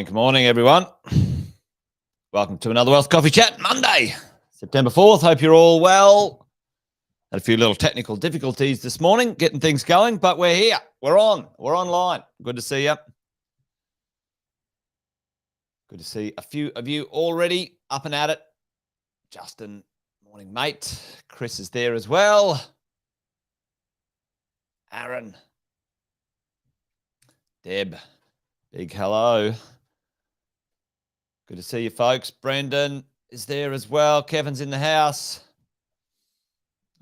Good morning, everyone. Welcome to another Wealth Coffee Chat, Monday, September 4th. Hope you're all well. Had a few little technical difficulties this morning, getting things going, but we're here. We're online. Good to see you. Good to see a few of you already up and at it. Justin, morning, mate. Chris is there as well. Aaron. Deb, big hello. Good to see you, folks. Brendan is there as well. Kevin's in the house.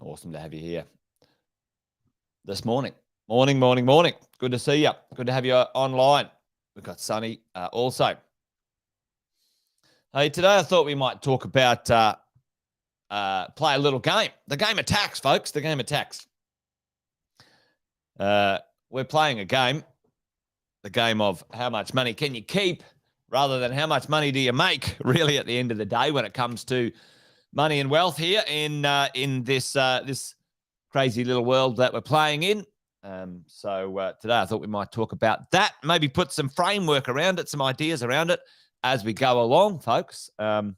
Awesome to have you here this morning. Morning. Good to see you. Good to have you online. We've got Sunny also. Hey, today I thought we might talk about play a little game. The game of tax, folks. The game of tax. We're playing a game. The game of how much money can you keep rather than how much money do you make, really, at the end of the day when it comes to money and wealth here in this crazy little world that we're playing in. So today I thought we might talk about that, maybe put some framework around it, some ideas around it as we go along, folks. So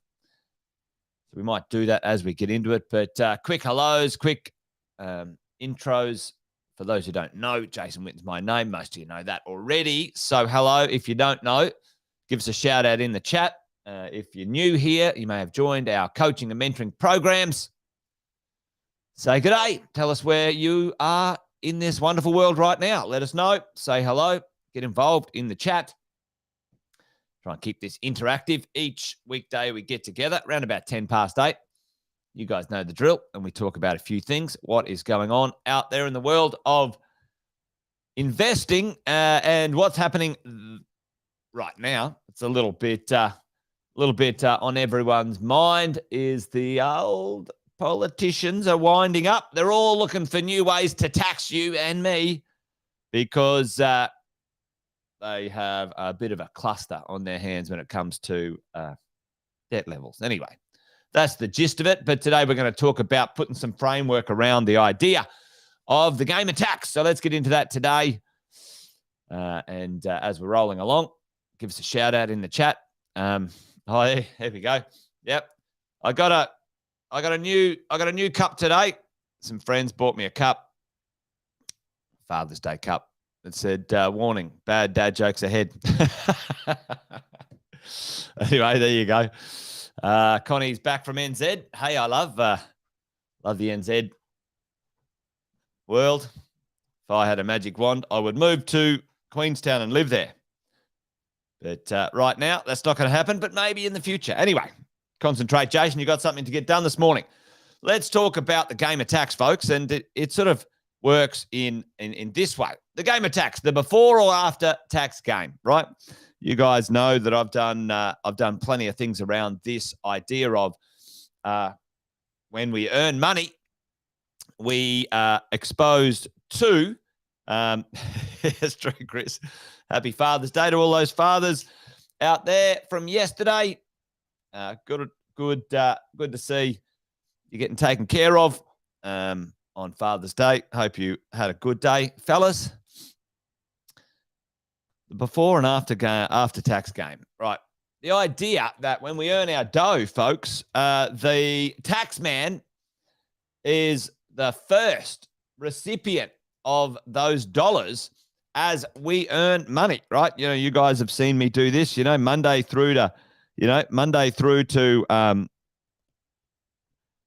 we might do that as we get into it. But quick hellos, quick intros. For those who don't know, Jason Witten's my name. Most of you know that already. So hello. If you don't know, give us a shout out in the chat. If you're new here, you may have joined our coaching and mentoring programs. Say good day. Tell us where you are in this wonderful world right now. Let us know. Say hello. Get involved in the chat. Try and keep this interactive. Each weekday we get together around about 10 past 8. You guys know the drill, and we talk about a few things, what is going on out there in the world of investing and what's happening right now. It's a little bit on everyone's mind is the old politicians are winding up. They're all looking for new ways to tax you and me because they have a bit of a cluster on their hands when it comes to debt levels. Anyway. That's the gist of it. But today we're going to talk about putting some framework around the idea of the game of tax. So let's get into that today. And as we're rolling along, give us a shout out in the chat. Here we go. Yep. I got a new cup today. Some friends bought me a cup. Father's Day cup. It said, warning, bad dad jokes ahead. Anyway, there you go. Connie's back from NZ. Hey, I love the NZ world. If I had a magic wand, I would move to Queenstown and live there. But right now, that's not going to happen, but maybe in the future. Anyway, concentrate, Jason. You got something to get done this morning. Let's talk about the game of tax, folks. And it sort of works in this way. The game of tax, the before or after tax game, right? You guys know that I've done plenty of things around this idea of when we earn money, we are exposed to. It's true, Chris. Happy Father's Day to all those fathers out there from yesterday. Good to see you getting taken care of on Father's Day. Hope you had a good day, fellas. The before and after tax game, right? The idea that when we earn our dough, folks, the tax man is the first recipient of those dollars as we earn money, right? You know, you guys have seen me do this, Monday through to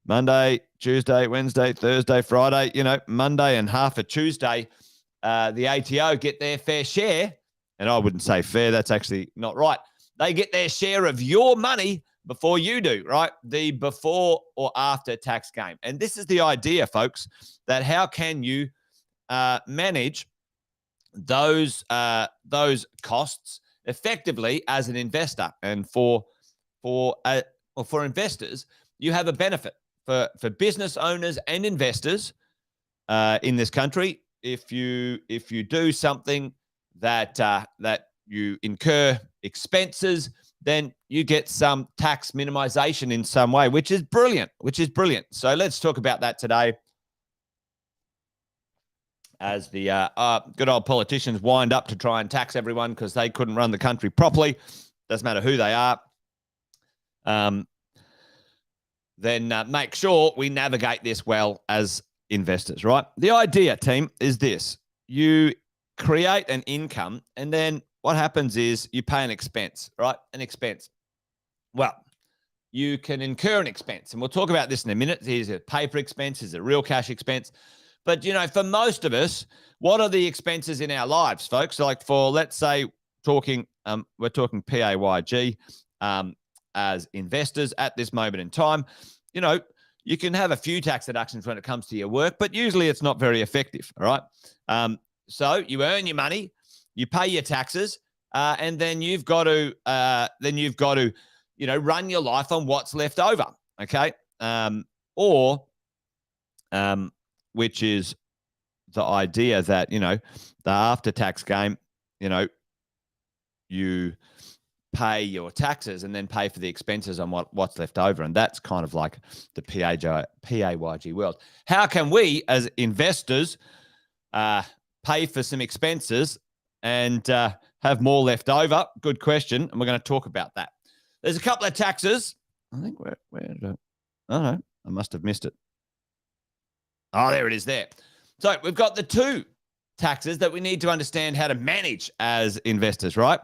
Monday, Tuesday, Wednesday, Thursday, Friday, Monday and half a Tuesday, the ATO get their fair share. And I wouldn't say fair, that's actually not right. They get their share of your money before you do, right? The before or after tax game. And this is the idea, folks, that how can you manage those costs effectively as an investor? And for investors, you have a benefit for business owners and investors in this country. If you do something that you incur expenses, then you get some tax minimization in some way, which is brilliant. So let's talk about that today as the good old politicians wind up to try and tax everyone because they couldn't run the country properly. Doesn't matter who they are. Then make sure we navigate this well as investors, right? The idea, team, is this. You create an income, and then what happens is you pay an expense, right? An expense. Well, you can incur an expense, and we'll talk about this in a minute. Is it a paper expense? Is it a real cash expense? But, for most of us, what are the expenses in our lives, folks? Like for, let's say, we're talking PAYG as investors at this moment in time. You can have a few tax deductions when it comes to your work, but usually it's not very effective, all right? So you earn your money, you pay your taxes, and then you've got to run your life on what's left over, okay? Which is the idea that, the after tax game, you pay your taxes and then pay for the expenses on what's left over. And that's kind of like the PAYG world. How can we as investors pay for some expenses and have more left over? Good question. And we're going to talk about that. There's a couple of taxes. I think where did I? Oh, no, I must have missed it. Oh, there it is there. So we've got the two taxes that we need to understand how to manage as investors, right?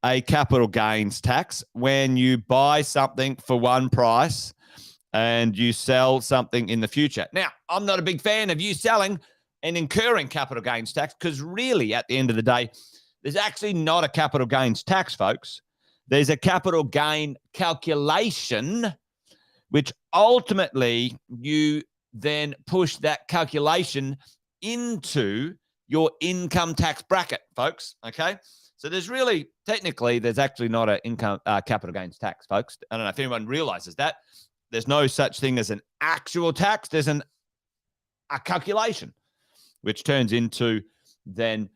A capital gains tax, when you buy something for one price and you sell something in the future. Now, I'm not a big fan of you selling and incurring capital gains tax because really, at the end of the day, there's actually not a capital gains tax, folks. There's a capital gain calculation, which ultimately you then push that calculation into your income tax bracket, folks, okay? So there's actually not an income capital gains tax, folks. I don't know if anyone realizes that. There's no such thing as an actual tax. There's a calculation, which turns into then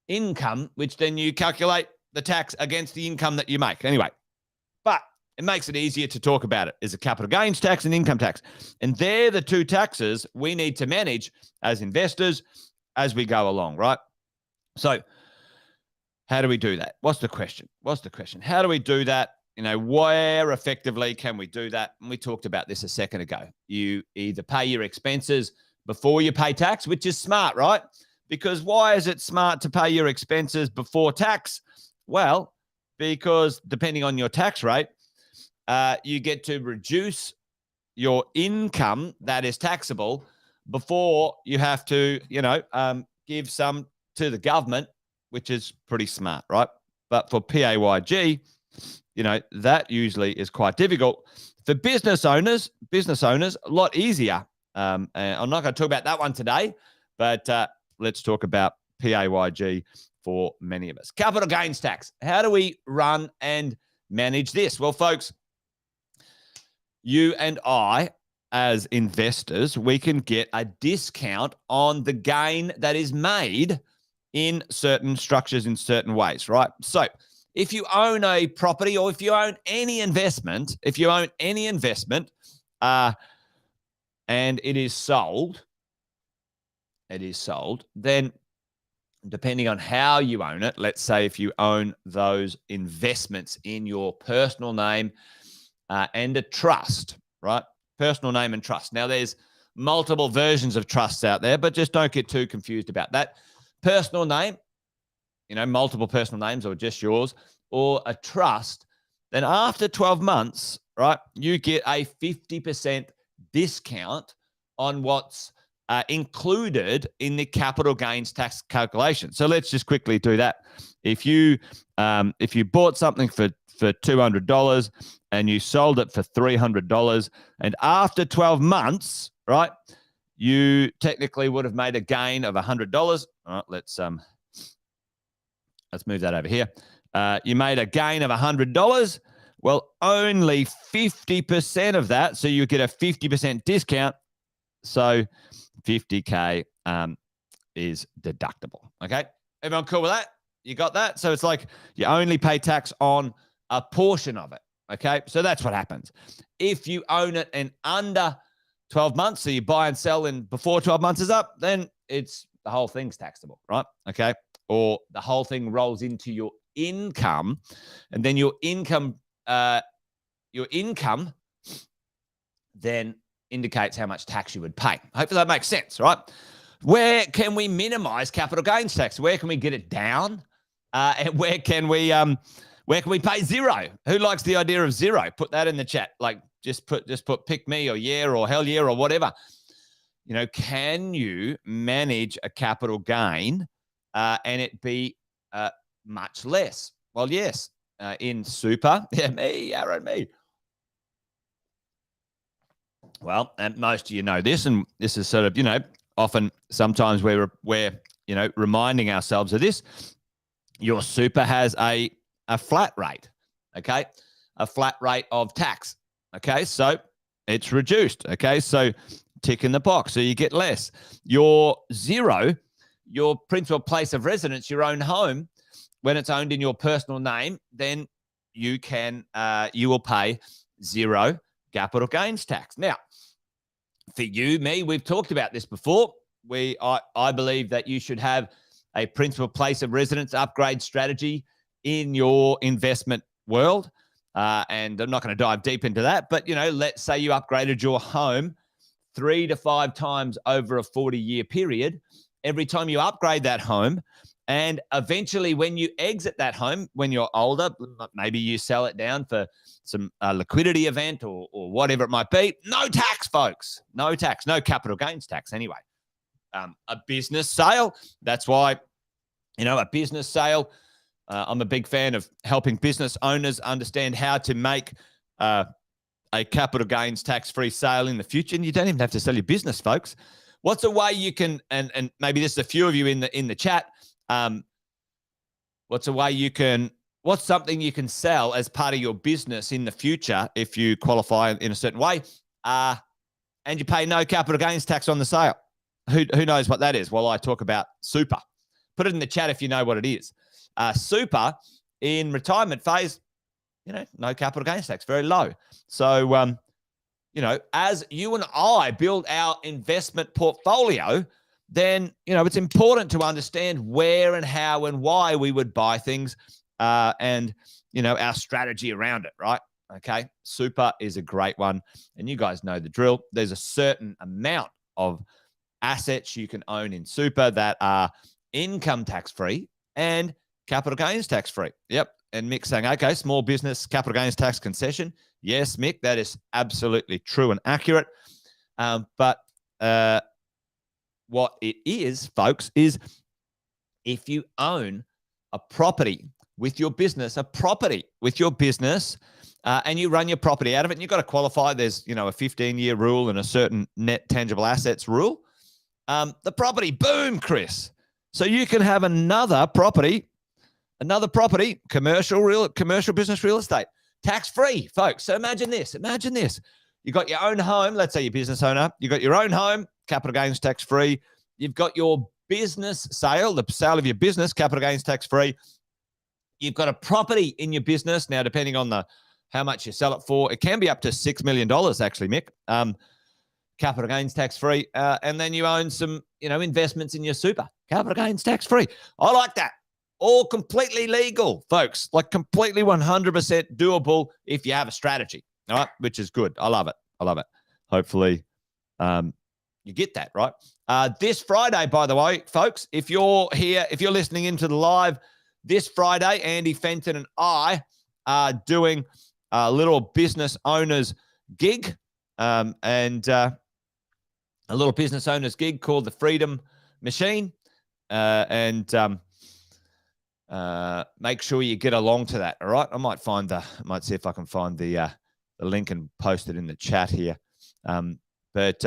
income, which then you calculate the tax against the income that you make. Anyway, but it makes it easier to talk about it. Is a capital gains tax and income tax. And they're the two taxes we need to manage as investors as we go along, right? So how do we do that? What's the question? How do we do that? Where effectively can we do that? And we talked about this a second ago. You either pay your expenses before you pay tax, which is smart, right? Because why is it smart to pay your expenses before tax? Well, because depending on your tax rate, you get to reduce your income that is taxable before you have to, give some to the government, which is pretty smart, right? But for PAYG, that usually is quite difficult. For business owners, a lot easier. And I'm not going to talk about that one today, But let's talk about PAYG for many of us. Capital gains tax. How do we run and manage this? Well, folks, you and I, as investors, we can get a discount on the gain that is made in certain structures in certain ways, right? So if you own a property or if you own any investment, and it is sold, then depending on how you own it, let's say if you own those investments in your personal name and a trust, right? Personal name and trust. Now, there's multiple versions of trusts out there, but just don't get too confused about that. Personal name, multiple personal names or just yours, or a trust, then after 12 months, right, you get a 50% discount on what's included in the capital gains tax calculation. So let's just quickly do that. If you bought something for $200 and you sold it for $300, and after 12 months, right, you technically would have made a gain of $100. All right, let's move that over here. You made a gain of $100. Well, only 50% of that, so you get a 50% discount. So $50K is deductible. Okay, everyone cool with that? You got that? So it's like you only pay tax on a portion of it. Okay, so that's what happens. If you own it in under 12 months, so you buy and sell in before 12 months is up, then it's the whole thing's taxable, right? Okay, or the whole thing rolls into your income, and then your income then indicates how much tax you would pay. Hopefully that makes sense, right? Where can we minimize capital gains tax? Where can we get it down? And where can we pay zero? Who likes the idea of zero? Put that in the chat. Like just put pick me or yeah or hell yeah or whatever. Can you manage a capital gain and it be much less? Well, yes. In super, yeah, me, Aaron, me. Well, and most of you know this, and this is sort of, often sometimes we're reminding ourselves of this. Your super has a flat rate, okay? A flat rate of tax, okay? So it's reduced, okay? So tick in the box, so you get less. Your zero, your principal place of residence, your own home, when it's owned in your personal name, then you will pay zero capital gains tax. Now, for you, me, we've talked about this before. I believe that you should have a principal place of residence upgrade strategy in your investment world. And I'm not going to dive deep into that, but, let's say you upgraded your home 3 to 5 times over a 40-year period. Every time you upgrade that home, and eventually when you exit that home, when you're older, maybe you sell it down for some liquidity event or whatever it might be. No tax, folks. No tax. No capital gains tax anyway. A business sale. That's why, a business sale. I'm a big fan of helping business owners understand how to make a capital gains tax-free sale in the future. And you don't even have to sell your business, folks. What's a way you can, and maybe there's a few of you in the chat, what's something you can sell as part of your business in the future if you qualify in a certain way, and you pay no capital gains tax on the sale? Who knows what that is? Well, I talk about super. Put it in the chat if you know what it is. Super in retirement phase, no capital gains tax, very low. So, as you and I build our investment portfolio, then, it's important to understand where and how and why we would buy things and, our strategy around it, right? Okay. Super is a great one. And you guys know the drill. There's a certain amount of assets you can own in super that are income tax-free and capital gains tax-free. Yep. And Mick saying, okay, small business capital gains tax concession. Yes, Mick, that is absolutely true and accurate. But what it is, folks, is if you own a property with your business, and you run your property out of it, and you've got to qualify. There's, a 15-year rule and a certain net tangible assets rule. The property, boom, Chris. So you can have another property, commercial business real estate, tax-free, folks. So imagine this. You got your own home. Let's say you're a business owner. You got your own home, capital gains tax-free. You've got your business sale, the sale of your business, capital gains tax-free. You've got a property in your business. Now, depending on how much you sell it for, it can be up to $6 million, actually, Mick. Capital gains tax-free. And then you own some, investments in your super. Capital gains tax-free. I like that. All completely legal, folks. Like completely 100% doable if you have a strategy. All right, which is good. I love it. Hopefully you get that, right? This Friday, by the way, folks, if you're listening into the live, this Friday, Andy Fenton and I are doing a little business owners gig and a little business owners gig called the Freedom Machine. Make sure you get along to that, all right? I might see if I can find the link and post it in the chat here. But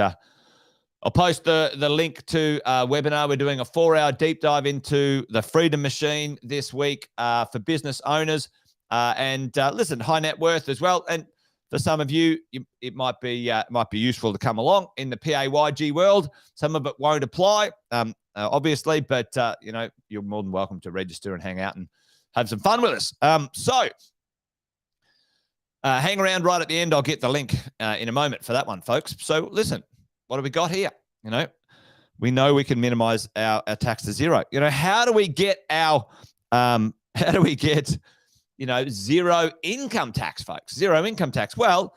I'll post the link to a webinar. We're doing a 4-hour deep dive into the Freedom Machine this week for business owners. Listen, high net worth as well. And for some of you, it might be useful to come along in the PAYG world. Some of it won't apply, obviously, but you're more than welcome to register and hang out and have some fun with us. So hang around right at the end. I'll get the link in a moment for that one, folks. So listen, what have we got here? We know we can minimize our tax to zero. How do we get zero income tax, folks? Zero income tax. Well,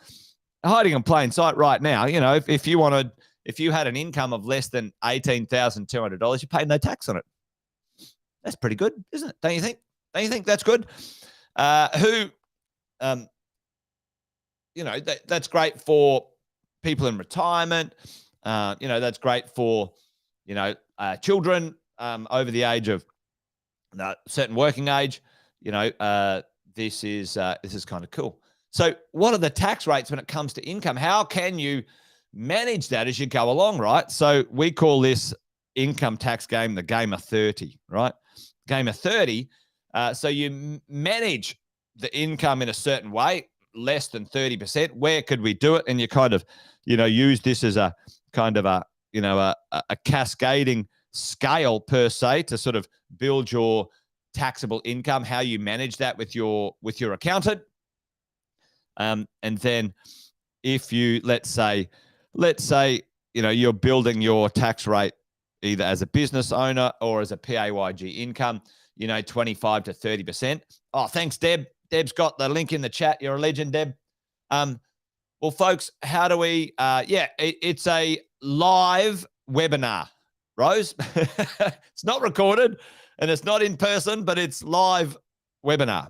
hiding in plain sight right now, if you had an income of less than $18,200, you pay no tax on it. That's pretty good, isn't it? Don't you think? Don't you think that's good? That's great for people in retirement. That's great for, children over the age of certain working age. This is kind of cool. So what are the tax rates when it comes to income? How can you manage that as you go along, right? So we call this income tax game the game of 30, right? Game of 30. So you manage the income in a certain way, less than 30%. Where could we do it? And you kind of, use this as a kind of a cascading scale per se to sort of build your taxable income, how you manage that with your accountant. And then if you, let's say, you're building your tax rate either as a business owner or as a PAYG income, 25 to 30%. Oh, thanks, Deb. Deb's got the link in the chat. You're a legend, Deb. Well, folks, how do we, it's a live webinar, Rose. It's not recorded and it's not in person, but it's live webinar.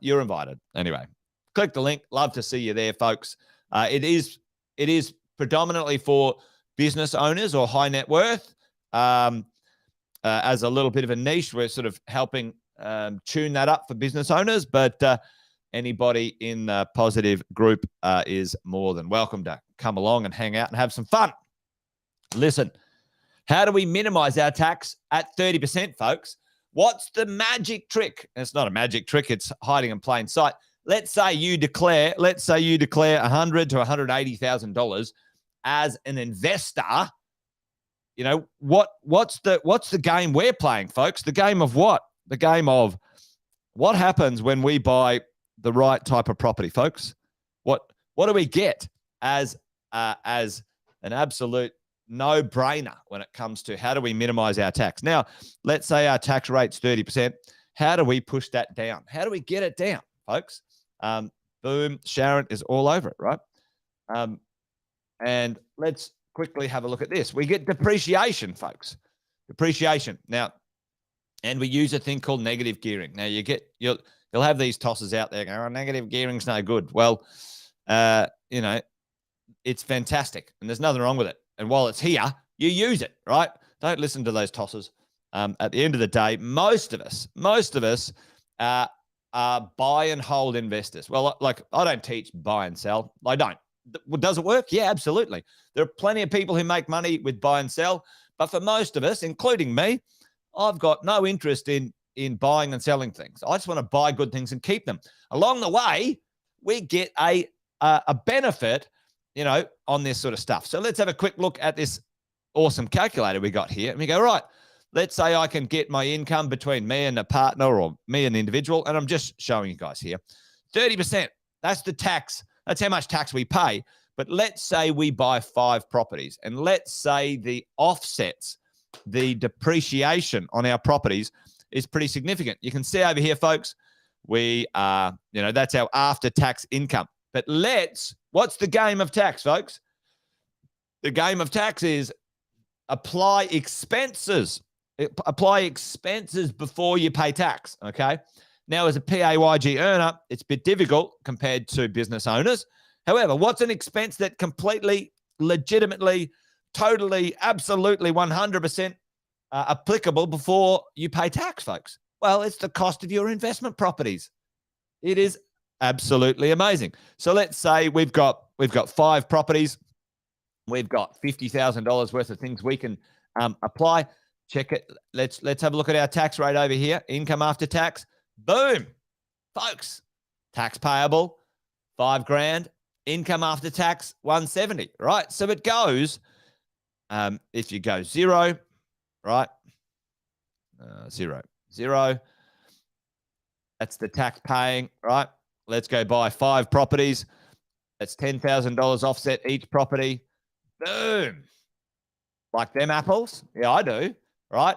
You're invited. Anyway, click the link. Love to see you there, folks. It is predominantly for business owners or high net worth. As a little bit of a niche, we're sort of helping tune that up for business owners, but anybody in the positive group is more than welcome to come along and hang out and have some fun. Listen, how do we minimize our tax at 30%, folks? What's the magic trick? And it's not a magic trick. It's hiding in plain sight. Let's say you declare $100,000 to $180,000 as an investor. What's the game we're playing, folks? The game of what? The game of what happens when we buy the right type of property, folks? What do we get as an absolute no-brainer when it comes to how do we minimize our tax? Now, let's say our tax rate's 30%. How do we push that down? How do we get it down, folks? Boom, Sharon is all over it, right? And let's quickly have a look at this. We get depreciation, folks. Depreciation. Now, and we use a thing called negative gearing. Now, you'll have these tosses out there going, oh, negative gearing's no good. Well, it's fantastic, and there's nothing wrong with it. And while it's here, you use it, right? Don't listen to those tosses. At the end of the day, most of us are buy and hold investors. Well, like I don't teach buy and sell. I don't. Does it work? Yeah, absolutely. There are plenty of people who make money with buy and sell, But for most of us, including me, I've got no interest in buying and selling things. I just want to buy good things and keep them. Along the way, we get a benefit, on this sort of stuff. So let's have a quick look at this awesome calculator we got here. And we go, right, let's say I can get my income between me and a partner or me and an individual. And I'm just showing you guys here. 30%, that's the tax. That's how much tax we pay. But let's say we buy 5 properties. And let's say the offsets, the depreciation on our properties is pretty significant. You can see over here, folks, we are, that's our after-tax income. But what's the game of tax, folks? The game of tax is apply expenses. Apply expenses before you pay tax, okay? Now, as a PAYG earner, it's a bit difficult compared to business owners. However, what's an expense that completely, legitimately, totally, absolutely, 100% applicable before you pay tax, folks? Well, it's the cost of your investment properties. It is absolutely amazing. So let's say we've got 5 properties. We've got $50,000 worth of things we can apply. Check it. Let's have a look at our tax rate over here. Income after tax. Boom, folks. Tax payable, $5,000. Income after tax, $170. Right. So it goes. If you go 0, right? 0. That's the tax paying, right? Let's go buy 5 properties. That's $10,000 offset each property. Boom. Like them apples? Yeah, I do, right?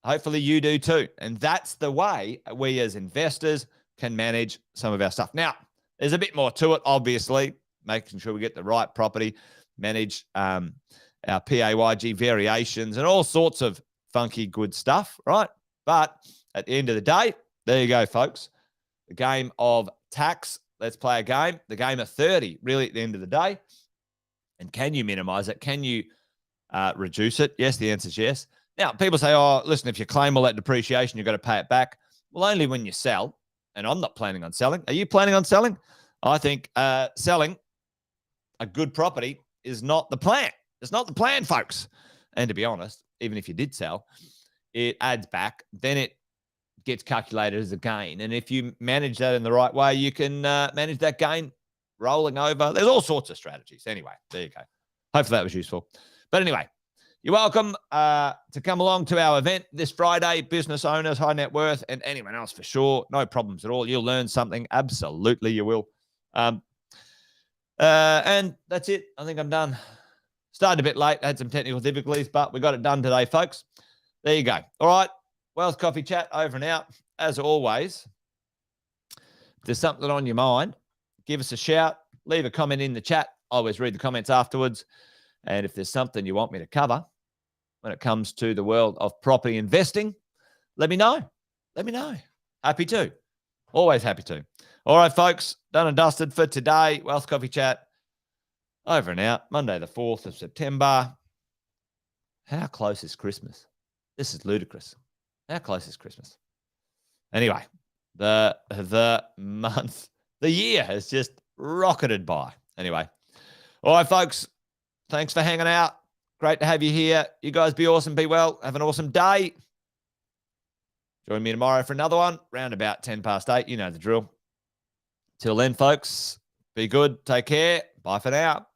Hopefully you do too. And that's the way we as investors can manage some of our stuff. Now, there's a bit more to it, obviously, making sure we get the right property, manage our PAYG variations and all sorts of funky good stuff, right? But at the end of the day, there you go, folks. The game of tax. Let's play a game. The game of 30, really, at the end of the day. And can you minimize it? Can you reduce it? Yes, the answer is yes. Now, people say, oh, listen, if you claim all that depreciation, you've got to pay it back. Well, only when you sell. And I'm not planning on selling. Are you planning on selling? I think selling a good property is not the plan. It's not the plan, folks. And to be honest, even if you did sell, it adds back. Then it gets calculated as a gain. And if you manage that in the right way, you can manage that gain rolling over. There's all sorts of strategies. Anyway, there you go. Hopefully that was useful. But anyway, you're welcome to come along to our event this Friday. Business owners, high net worth, and anyone else for sure. No problems at all. You'll learn something. Absolutely, you will. And that's it. I think I'm done. Started a bit late. Had some technical difficulties, but we got it done today, folks. There you go. All right. Wealth Coffee Chat over and out. As always, if there's something on your mind, give us a shout. Leave a comment in the chat. I always read the comments afterwards. And if there's something you want me to cover when it comes to the world of property investing, let me know. Let me know. Happy to. Always happy to. All right, folks. Done and dusted for today. Wealth Coffee Chat over and out. Monday, the 4th of September. How close is Christmas? This is ludicrous. How close is Christmas? Anyway, the month, the year has just rocketed by. Anyway. All right, folks. Thanks for hanging out. Great to have you here. You guys be awesome. Be well. Have an awesome day. Join me tomorrow for another one. Round about 8:10. You know the drill. Till then, folks, be good. Take care. Bye for now.